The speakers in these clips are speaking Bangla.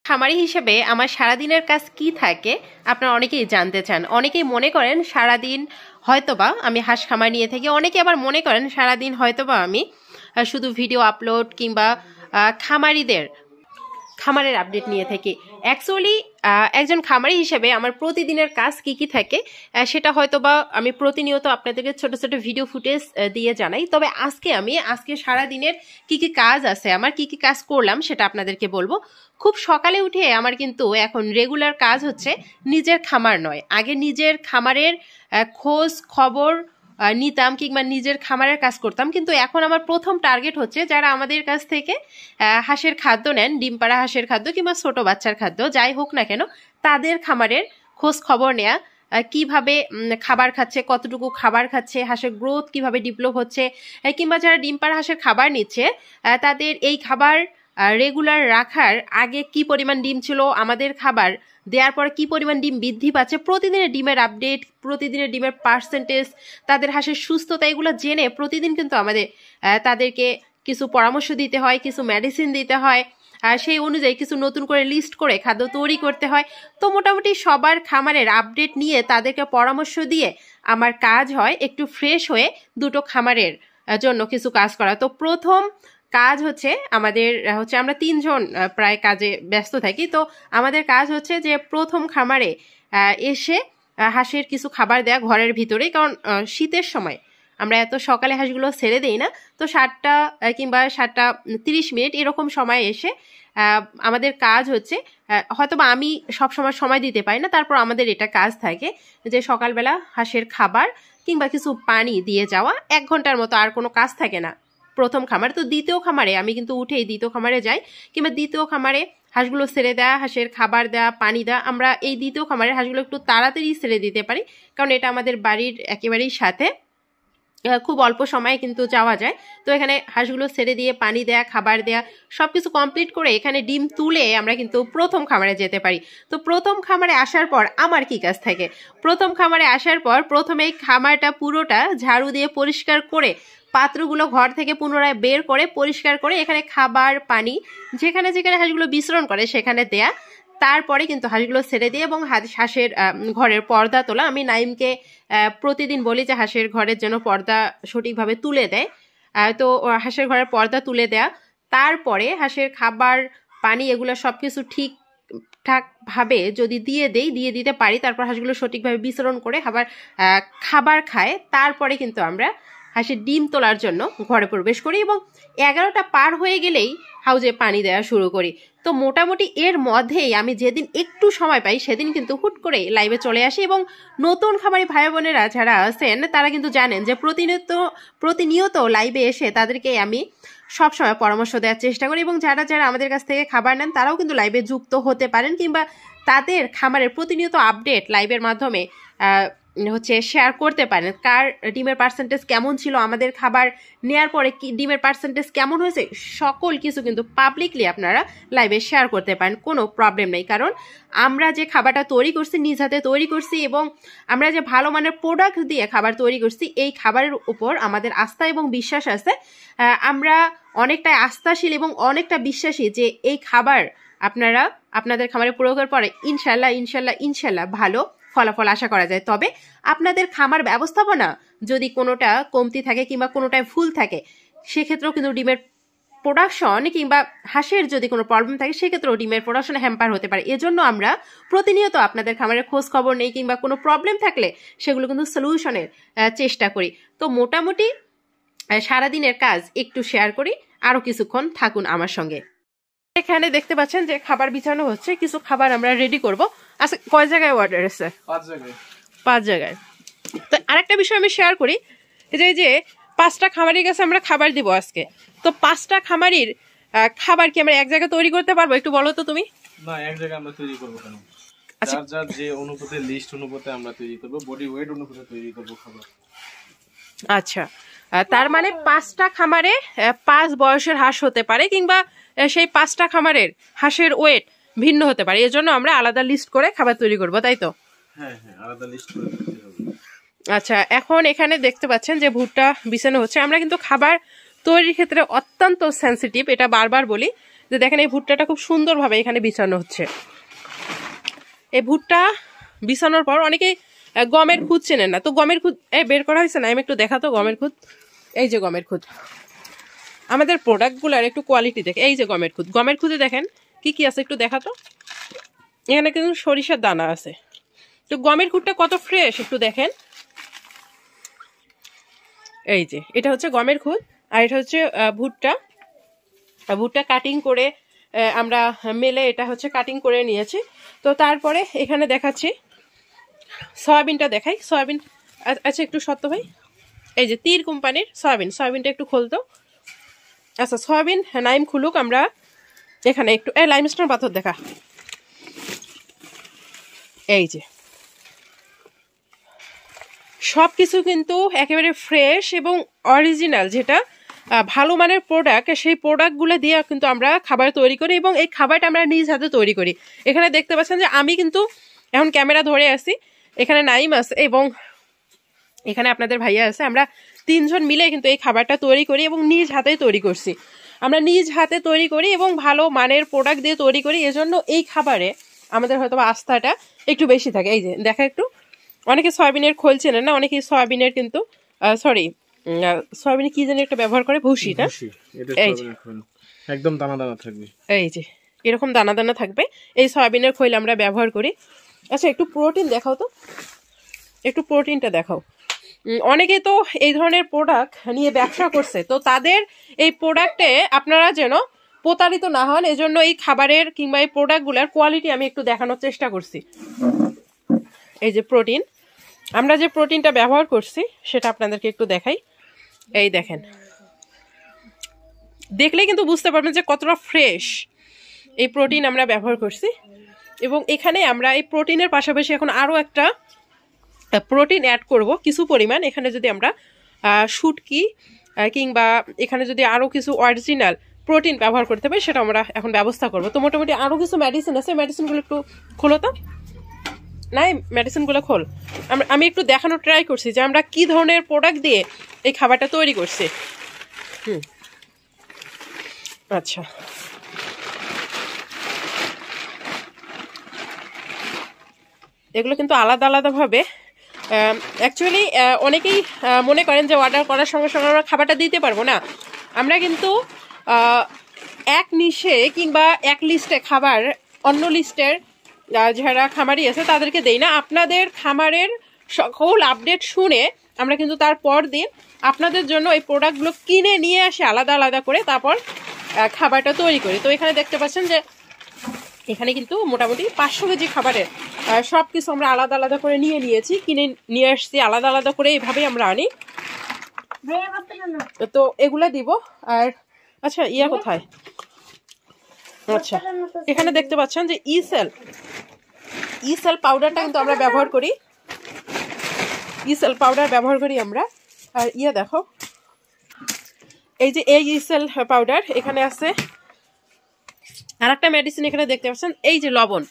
খামারি হিসেবে আমার সারাদিনের কাজ কি থাকে আপনারা অনেকেই জানতে চান। অনেকেই মনে করেন সারাদিন হয়তোবা আমি হাঁস খামার নিয়ে থাকি, অনেকে আবার মনে করেন সারাদিন হয়তোবা আমি শুধু ভিডিও আপলোড কিংবা খামারের আপডেট নিয়ে থাকি। অ্যাকচুয়ালি একজন খামারি হিসেবে আমার প্রতিদিনের কাজ কি কি থাকে সেটা হয়তোবা আমি প্রতিনিয়ত আপনাদেরকে ছোট ছোট ভিডিও ফুটেজ দিয়ে জানাই। তবে আজকে সারাদিনের কি কি কাজ আছে, আমার কি কি কাজ করলাম সেটা আপনাদেরকে বলবো। খুব সকালে উঠে আমার কিন্তু এখন রেগুলার কাজ হচ্ছে নিজের খামার নয়, আগে নিজের খামারের খোঁজ খবর নিতাম কিংবা নিজের খামারের কাজ করতাম, কিন্তু এখন আমার প্রথম টার্গেট হচ্ছে যারা আমাদের কাছ থেকে হাঁসের খাদ্য নেন, ডিম পাড়া হাঁসের খাদ্য কিংবা ছোট বাচ্চার খাদ্য যাই হোক না কেন, তাদের খামারের খোঁজ খবর নেয়া, কিভাবে খাবার খাচ্ছে, কতটুকু খাবার খাচ্ছে, হাঁসের গ্রোথ কিভাবে ডেভেলপ হচ্ছে, কিংবা যারা ডিম পাড়া হাঁসের খাবার নিচ্ছে তাদের এই খাবার রেগুলার রাখার আগে কি পরিমাণ ডিম ছিল, আমাদের খাবার দেওয়ার পরে কি পরিমাণ ডিম বৃদ্ধি পাচ্ছে, প্রতিদিনের ডিমের আপডেট, প্রতিদিনের ডিমের পার্সেন্টেজ, তাদের হাঁসের সুস্থতা, এগুলো জেনে প্রতিদিন কিন্তু আমাদের তাদেরকে কিছু পরামর্শ দিতে হয়, কিছু মেডিসিন দিতে হয়, সেই অনুযায়ী কিছু নতুন করে লিস্ট করে খাদ্য তৈরি করতে হয়। তো মোটামুটি সবার খামারের আপডেট নিয়ে তাদেরকে পরামর্শ দিয়ে আমার কাজ হয় একটু ফ্রেশ হয়ে দুটো খামারের জন্য কিছু কাজ করা। তো প্রথম কাজ হচ্ছে আমরা 3 জন প্রায় কাজে ব্যস্ত থাকি। তো আমাদের কাজ হচ্ছে যে প্রথম খামারে এসে হাঁসের কিছু খাবার দেয়া ঘরের ভিতরেই, কারণ শীতের সময় আমরা এত সকালে হাঁসগুলো ছেড়ে দিই না। তো 7টা কিংবা 7:30 এরকম সময় এসে আমাদের কাজ হচ্ছে, হয়তোবা আমি সময় দিতে পারি না, তারপর আমাদের এটা কাজ থাকে যে সকালবেলা হাঁসের খাবার কিংবা কিছু পানি দিয়ে যাওয়া, 1 ঘন্টার মতো, আর কোনো কাজ থাকে না প্রথম খামার। তো দ্বিতীয় খামারে আমি কিন্তু উঠেই দ্বিতীয় খামারে যাই, কিংবা দ্বিতীয় খামারে হাঁসগুলো ছেড়ে দেওয়া, হাঁসের খাবার দেওয়া, পানি দেওয়া। আমরা এই দ্বিতীয় খামারে হাঁসগুলো একটু তাড়াতাড়ি ছেড়ে দিতে পারি, কারণ এটা আমাদের বাড়ির একেবারেই সাথে, খুব অল্প সময়ে কিন্তু যাওয়া যায়। তো এখানে হাঁসগুলো ছেড়ে দিয়ে পানি দেয়া, খাবার দেয়া, সবকিছু কমপ্লিট করে এখানে ডিম তুলে আমরা কিন্তু প্রথম খামারে যেতে পারি। তো প্রথম খামারে আসার পর আমার কি কাজ থাকে? প্রথম খামারে আসার পর প্রথমেই খামারটা পুরোটা ঝাড়ু দিয়ে পরিষ্কার করে, পাত্রগুলো ঘর থেকে পুনরায় বের করে পরিষ্কার করে এখানে খাবার পানি যেখানে যেখানে হাঁসগুলো বিশ্রণ করে সেখানে দেয়া, তারপরে কিন্তু হাঁসগুলো ছেড়ে দিয়ে এবং হাঁসের ঘরের পর্দা তোলা। আমি নাইমকে প্রতিদিন বলি যে হাঁসের ঘরের জন্য পর্দা সঠিকভাবে তুলে দেয়। তো হাঁসের ঘরের পর্দা তুলে দেয়া, তারপরে হাঁসের খাবার পানি এগুলো সব কিছু ঠিকঠাকভাবে যদি দিয়ে দিতে পারি, তারপর হাঁসগুলো সঠিকভাবে বিচরণ করে খাবার খায়, তারপরে কিন্তু আমরা হাঁসের ডিম তোলার জন্য ঘরে প্রবেশ করি এবং 11টা পার হয়ে গেলেই হাউজে পানি দেওয়া শুরু করি। তো মোটামুটি এর মধ্যেই আমি যেদিন একটু সময় পাই সেদিন কিন্তু হুট করে লাইভে চলে আসি, এবং নতুন খামারি ভাই বোনেরা যারা আছেন তারা কিন্তু জানেন যে প্রতিনিয়ত লাইভে এসে তাদেরকে আমি সবসময় পরামর্শ দেওয়ার চেষ্টা করি, এবং যারা আমাদের কাছ থেকে খাবার নেন তারাও কিন্তু লাইভে যুক্ত হতে পারেন, কিংবা তাদের খামারের প্রতিনিয়ত আপডেট লাইভের মাধ্যমে শেয়ার করতে পারেন। কার ডিমের পার্সেন্টেজ কেমন ছিল, আমাদের খাবার নেয়ার পরে কি ডিমের পার্সেন্টেজ কেমন হয়েছে, সকল কিছু কিন্তু পাবলিকলি আপনারা লাইভে শেয়ার করতে পারেন, কোনো প্রবলেম নেই। কারণ আমরা যে খাবারটা তৈরি করছি নিজ হাতে তৈরি করছি, এবং আমরা যে ভালো মানের প্রোডাক্ট দিয়ে খাবার তৈরি করছি, এই খাবারের উপর আমাদের আস্থা এবং বিশ্বাস আছে। আমরা অনেকটা আস্থাশীল এবং অনেকটা বিশ্বাসী যে এই খাবার আপনারা আপনাদের খামারে প্রয়োগের পরে ইনশাল্লাহ ভালো ফলাফল আশা করা যায়। তবে আপনাদের খামার ব্যবস্থাপনা যদি কোনোটা কমতি থাকে কিংবা কোনোটায় ভুল থাকে, সেক্ষেত্রেও কিন্তু ডিমের প্রোডাকশন কিংবা হাঁসের যদি কোনো প্রবলেম থাকে সেক্ষেত্রেও ডিমের প্রোডাকশন হ্যাম্পার হতে পারে। এজন্য আমরা প্রতিনিয়ত আপনাদের খামারের খোঁজ খবর নেই, কিংবা কোনো প্রবলেম থাকলে সেগুলো কিন্তু সলিউশনের চেষ্টা করি। তো মোটামুটি সারাদিনের কাজ একটু শেয়ার করি, আরো কিছুক্ষণ থাকুন আমার সঙ্গে। এখানে দেখতে পাচ্ছেন যে খাবার বিছানো হচ্ছে, কিছু খাবার আমরা রেডি করব। আচ্ছা, কয় জায়গায় অর্ডার আছে? 5 জায়গায়। তো আরেকটা বিষয় আমি শেয়ার করি, যে 5টা খামারের কাছে আমরা খাবার দিব আজকে। তো 5টা খামারির খাবার কি আমরা এক জায়গায় তৈরি করতে পারবো? একটু বলো তো তুমি। না, এক জায়গায় আমরা তৈরি করব কেন? যার যে অনুপাতে লিস্ট অনুপাতে আমরা তৈরি করব, বডি ওয়েট অনুপাতে তৈরি করব খাবার। আচ্ছা, তার মানে 5টা খামারে 5 বয়সের হাঁস হতে পারে, কিংবা সেই 5টা খামারের হাঁসের ওয়েট ভিন্ন হতে পারে, এজন্য আমরা আলাদা লিস্ট করে খাবার তৈরি করব, তাই তো? হ্যাঁ, আলাদা লিস্ট করে তৈরি হবে। আচ্ছা, এখন এখানে দেখতে পাচ্ছেন যে ভুট্টা বিছানো হচ্ছে। আমরা কিন্তু খাবার তৈরির ক্ষেত্রে অত্যন্ত সেন্সিটিভ, এটা বারবার বলি যে দেখেন এই ভুট্টাটা খুব সুন্দরভাবে এখানে বিছানো হচ্ছে। এই ভুট্টা বিছানোর পর অনেকেই গমের খুদ চেনেন না, তো গমের খুদ বের করা হয়েছে না, আমি একটু দেখাতো গমের খুদ। এই যে গমের খুদ, আমাদের প্রোডাক্টগুলোর একটু কোয়ালিটি দেখে। এই যে গমের খুদ, গমের খুদে দেখেন কি কি আছে একটু দেখাতো। এখানে কিন্তু সরিষার দানা আছে। তো গমের খুদটা কত ফ্রেশ একটু দেখেন। এই যে এটা হচ্ছে গমের খুদ, আর এটা হচ্ছে ভুট্টা। ভুট্টা কাটিং করে আমরা মেলে এটা হচ্ছে কাটিং করে নিয়েছি। তো তারপরে এখানে দেখাচ্ছি সয়াবিনটা দেখাই। সয়াবিন আচ্ছা একটু সত্য ভাই, এই যে তীর কোম্পানির সয়াবিন, সয়াবিনটা একটু খুলতো। আচ্ছা সয়াবিন নাইম খুলুক। আমরা এখানে একটু লাইমস্টোন পাথর দেখা। এই যে সব কিছু কিন্তু একেবারে ফ্রেশ এবং অরিজিনাল, যেটা ভালো মানের প্রোডাক্ট, সেই প্রোডাক্টগুলো দিয়ে কিন্তু আমরা খাবার তৈরি করি এবং এই খাবারটা আমরা নিজ হাতে তৈরি করি। এখানে দেখতে পাচ্ছেন যে আমি কিন্তু এখন ক্যামেরা ধরে আছি, এখানে নাইম আছে এবং এখানে আপনাদের ভাইয়া আছে। আমরা তিনজন মিলে কিন্তু এই খাবারটা তৈরি করি এবং নিজ হাতে তৈরি করছি। আমরা নিজ হাতে তৈরি করি এবং ভালো মানের প্রোডাক্ট দিয়ে তৈরি করি, এজন্য এই খাবারে আমাদের হয়তো আস্থাটা একটু বেশি থাকে। এই যে দেখা একটু, অনেকে সয়াবিনের খোল চেনেন না, অনেকে সয়াবিনের কিন্তু সয়াবিনে কি জানি একটা ব্যবহার করে, ভুসি না, এই যে একদম দানা দানা থাকবে, এই যে এরকম দানা দানা থাকবে, এই সয়াবিনের খোল আমরা ব্যবহার করি। আচ্ছা একটু প্রোটিন দেখাও তো, একটু প্রোটিনটা দেখাও। অনেকে তো এই ধরনের প্রোডাক্ট নিয়ে ব্যবসা করছে, তো তাদের এই প্রোডাক্টে আপনারা যেন প্রতারিত না হন, এজন্য এই খাবারের কিংবা এই প্রোডাক্টগুলোর কোয়ালিটি আমি একটু দেখানোর চেষ্টা করছি। এই যে প্রোটিন, আমরা যে প্রোটিনটা ব্যবহার করছি সেটা আপনাদেরকে একটু দেখাই। এই দেখেন, দেখলেই কিন্তু বুঝতে পারবেন যে কতটা ফ্রেশ এই প্রোটিন আমরা ব্যবহার করছি। এবং এখানে আমরা এই প্রোটিনের পাশাপাশি এখন আরও একটা প্রোটিন অ্যাড করব কিছু পরিমাণ। এখানে যদি আমরা শুটকি কিংবা এখানে যদি আরও কিছু অরিজিনাল প্রোটিন ব্যবহার করতে পারি, সেটা আমরা এখন ব্যবস্থা করব। তো মোটামুটি আরও কিছু মেডিসিন আছে, মেডিসিনগুলো একটু খোলো তো। নাই মেডিসিনগুলো খোল। আমি একটু দেখানোর ট্রাই করছি যে আমরা কি ধরনের প্রোডাক্ট দিয়ে এই খাবারটা তৈরি করছি। আচ্ছা এগুলো কিন্তু আলাদা আলাদাভাবে অ্যাকচুয়ালি অনেকেই মনে করেন যে অর্ডার করার সঙ্গে সঙ্গে আমরা খাবারটা দিতে পারবো না। আমরা কিন্তু এক নিশে কিংবা এক লিস্টে খাবার অন্য লিস্টের যারা খামারি আছে তাদেরকে দেই না। আপনাদের খামারের সকল আপডেট শুনে আমরা কিন্তু তার পর দিন আপনাদের জন্য এই প্রোডাক্টগুলো কিনে নিয়ে আসি আলাদা আলাদা করে, তারপর খাবারটা তৈরি করি। তো এখানে দেখতে পাচ্ছেন যে এখানে কিন্তু মোটামুটি 500 কেজি খাবারের সব কিছু আমরা আলাদা আলাদা করে নিয়েছি, কিনে নিয়ে আসছি আলাদা আলাদা করে, এইভাবেই আমরা আনি। তো এগুলা দিব। আর আচ্ছা ইয়া কোথায়, আচ্ছা এখানে দেখতে পাচ্ছেন যে ইসেল পাউডারটা কিন্তু আমরা ব্যবহার করি, ইসেল পাউডার ব্যবহার করি আমরা। আর ইয়া দেখো, এই যে এই ইসেল পাউডার এখানে আছে। আর একটা মেডিসিন এখানে দেখতে পাচ্ছেন, এই যে লবণ,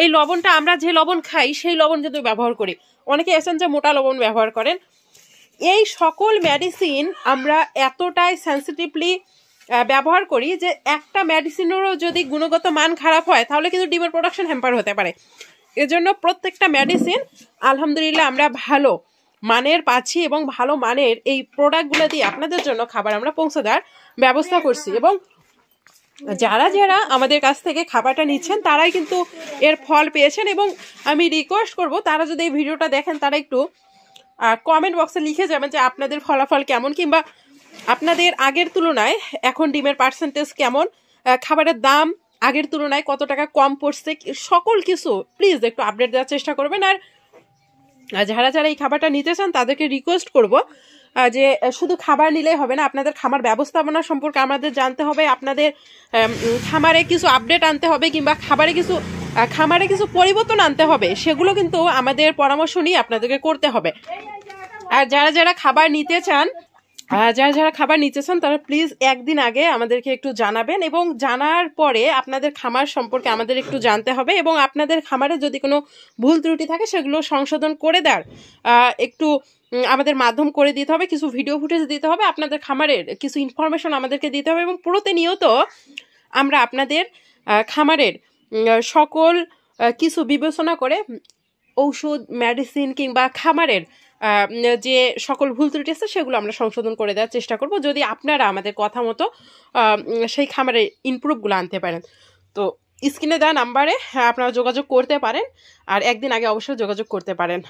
এই লবণটা আমরা যে লবণ খাই সেই লবণ কিন্তু ব্যবহার করি। অনেকে আছেন যে মোটা লবণ ব্যবহার করেন। এই সকল মেডিসিন আমরা এতটাই সেন্সিটিভলি ব্যবহার করি যে একটা মেডিসিনেরও যদি গুণগত মান খারাপ হয় তাহলে কিন্তু ডিমের প্রোডাকশন হ্যাম্পার হতে পারে। এজন্য প্রত্যেকটা মেডিসিন আলহামদুলিল্লাহ আমরা ভালো মানের পাচ্ছি এবং ভালো মানের এই প্রোডাক্টগুলো দিয়ে আপনাদের জন্য খাবার আমরা পৌঁছে দেওয়ার ব্যবস্থা করছি। এবং যারা যারা আমাদের কাছ থেকে খাবারটা নিচ্ছেন তারাই কিন্তু এর ফল পেয়েছেন। এবং আমি রিকোয়েস্ট করব তারা যদি এই ভিডিওটা দেখেন তারা একটু কমেন্ট বক্সে লিখে যাবেন যে আপনাদের ফলাফল কেমন, কিংবা আপনাদের আগের তুলনায় এখন ডিমের পার্সেন্টেজ কেমন, খাবারের দাম আগের তুলনায় কত টাকা কম পড়ছে, সকল কিছু প্লিজ একটু আপডেট দেওয়ার চেষ্টা করবেন। আর যারা যারা এই খাবারটা নিতে চান তাদেরকে রিকোয়েস্ট করব যে শুধু খাবার নিলেই হবে না, আপনাদের খামার ব্যবস্থাপনা সম্পর্কে আমাদের জানতে হবে, আপনাদের খামারে কিছু আপডেট আনতে হবে, কিংবা খামারে কিছু পরিবর্তন আনতে হবে, সেগুলো কিন্তু আমাদের পরামর্শ নিয়ে আপনাদেরকে করতে হবে। আর যারা যারা খাবার নিতে চান তারা প্লিজ একদিন আগে আমাদেরকে একটু জানাবেন, এবং জানার পরে আপনাদের খামার সম্পর্কে আমাদের একটু জানতে হবে, এবং আপনাদের খামারে যদি কোনো ভুল ত্রুটি থাকে সেগুলো সংশোধন করে দেওয়ার একটু আমাদের মাধ্যম করে দিতে হবে, কিছু ভিডিও ফুটেজ দিতে হবে, আপনাদের খামারের কিছু ইনফরমেশন আমাদেরকে দিতে হবে। এবং প্রতিনিয়ত আমরা আপনাদের খামারের সকল কিছু বিবেচনা করে ঔষধ, মেডিসিন কিংবা খামারের যে সকল ভুল ত্রুটি আছে সেগুলো আমরা সংশোধন করে দেওয়ার চেষ্টা করব, যদি আপনারা আমাদের কথা মতো সেই খামারের ইমপ্রুভগুলো আনতে পারেন। তো স্ক্রিনে দেওয়া নাম্বারে আপনারা যোগাযোগ করতে পারেন, আর একদিন আগে অবশ্যই যোগাযোগ করতে পারেন।